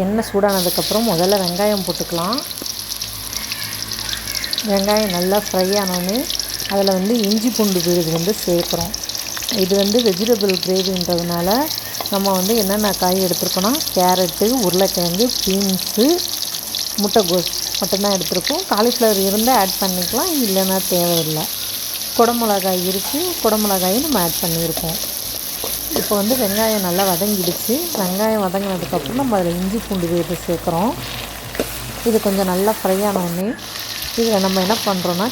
எண்ணெய் சூடானதுக்கப்புறம் முதல்ல வெங்காயம் போட்டுக்கலாம். வெங்காயம் நல்லா ஃப்ரை ஆனோடனே அதில் வந்து இஞ்சி பூண்டு விழுது வந்து சேர்க்குறோம். இது வந்து வெஜிடபிள் கிரேவின்றதுனால நம்ம வந்து என்னென்ன காய் எடுத்துருக்கோன்னா கேரட்டு, உருளைக்கிழங்கு, பீன்ஸு, முட்டைகோஸ் மட்டும்தான் எடுத்துருக்கோம். காலிஃப்ளவர் இருந்தால் ஆட் பண்ணிக்கலாம், இல்லைன்னா தேவையில்லை. குடமிளகாய் இருக்குது, குடமிளகாயும் நம்ம ஆட் பண்ணியிருக்கோம். இப்போ வந்து வெங்காயம் நல்லா வதங்கிடுச்சு. வெங்காயம் வதங்கினதுக்கப்புறம் நம்ம அதில் இஞ்சி பூண்டு விழுது சேர்க்குறோம். இது கொஞ்சம் நல்லா ஃப்ரை ஆனோடனே இதில் நம்ம என்ன பண்ணுறோன்னா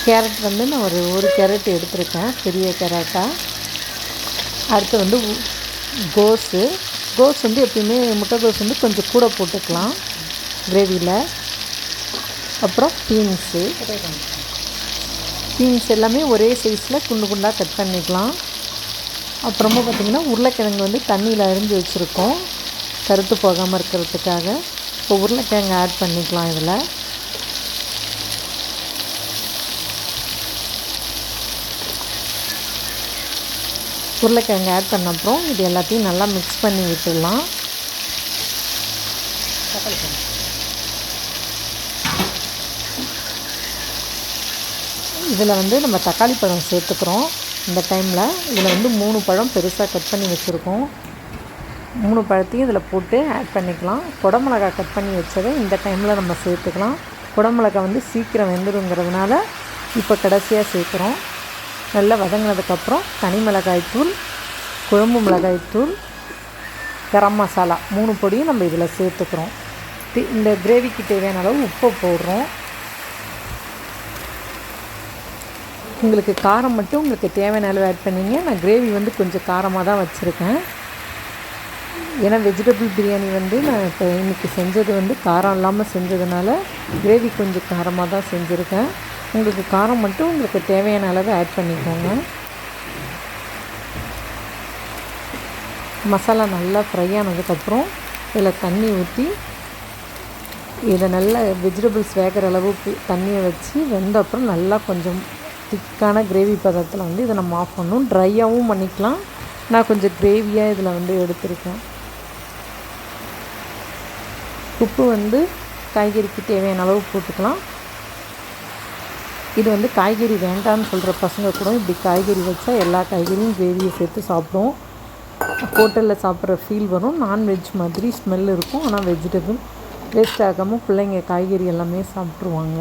கேரட் வந்து நான் ஒரு கேரட் எடுத்துருக்கேன், பெரிய கேரட்டாக. அடுத்து வந்து கோஸ் வந்து எப்பயுமே முட்டைகோஸ் வந்து கொஞ்சம் கூட போட்டுக்கலாம் கிரேவியில். அப்புறம் பீன்ஸ் எல்லாமே ஒரே சைஸில் குண்டு குண்டாக கட் பண்ணிக்கலாம். அப்புறமா பார்த்திங்கன்னா உருளைக்கிழங்கு வந்து தண்ணியில் அரிஞ்சு வச்சுருக்கோம் கருத்து போகாமல் இருக்கிறதுக்காக. இப்போ உருளைக்கிழங்கு ஆட் பண்ணிக்கலாம். இதில் உருளைக்கிழங்கு ஆட் பண்ண அப்புறம் இது எல்லாத்தையும் நல்லா மிக்ஸ் பண்ணி விட்டுடலாம். இதில் வந்து நம்ம தக்காளி பழம் சேர்த்துக்கிறோம். இந்த டைமில் இதில் வந்து 3 பழம் பெருசாக கட் பண்ணி வச்சுருக்கோம். 3 பழத்தையும் இதில் போட்டு ஆட் பண்ணிக்கலாம். குடமிளகா கட் பண்ணி வச்சதை இந்த டைமில் நம்ம சேர்த்துக்கலாம். குடமிளகா வந்து சீக்கிரம் வெந்துடுங்கிறதுனால இப்போ கடைசியாக சேர்க்குறோம். நல்லா வதங்கினதுக்கப்புறம் தனி மிளகாய்த்தூள், குழம்பு மிளகாய்த்தூள், கரம் மசாலா 3 பொடியும் நம்ம இதில் சேர்த்துக்கிறோம். இந்த கிரேவிக்கு தேவையான அளவு உப்பு போடுறோம். உங்களுக்கு காரம் மட்டும் உங்களுக்கு தேவையான அளவு ஆட் பண்ணிங்க. நான் கிரேவி வந்து கொஞ்சம் காரமாக தான் வச்சுருக்கேன். ஏன்னா வெஜிடபிள் பிரியாணி வந்து நான் இப்போ இன்றைக்கி செஞ்சது வந்து காரம் இல்லாமல் செஞ்சதுனால கிரேவி கொஞ்சம் காரமாக தான் செஞ்சுருக்கேன். உங்களுக்கு காரம் மட்டும் உங்களுக்கு தேவையான அளவு ஆட் பண்ணிக்கோங்க. மசாலா நல்லா ஃப்ரை ஆனதுக்கப்புறம் இதில் தண்ணி ஊற்றி இதை நல்லா வெஜிடபிள்ஸ் வேகிற அளவு தண்ணியை வச்சு வெந்த அப்புறம் நல்லா கொஞ்சம் திக்கான கிரேவி பதத்தில் வந்து இதை நம்ம ஆஃப் பண்ணணும். ட்ரையாகவும் பண்ணிக்கலாம். நான் கொஞ்சம் கிரேவியாக இதில் வந்து எடுத்திருக்கேன். உப்பு வந்து காய்கறிக்கு தேவையான அளவு போட்டுக்கலாம். இது வந்து காய்கறி வேண்டான்னு சொல்கிற பசங்க கூட இப்படி காய்கறி வச்சா எல்லா காய்கறியும் கிரேவியை சேர்த்து சாப்பிடுவோம். ஹோட்டலில் சாப்பிட்ற ஃபீல் வரும். நான்வெஜ் மாதிரி ஸ்மெல் இருக்கும். ஆனால் வெஜிடபிள் வேஸ்ட் ஆகாமல் பிள்ளைங்க காய்கறி எல்லாமே சாப்பிட்ருவாங்க.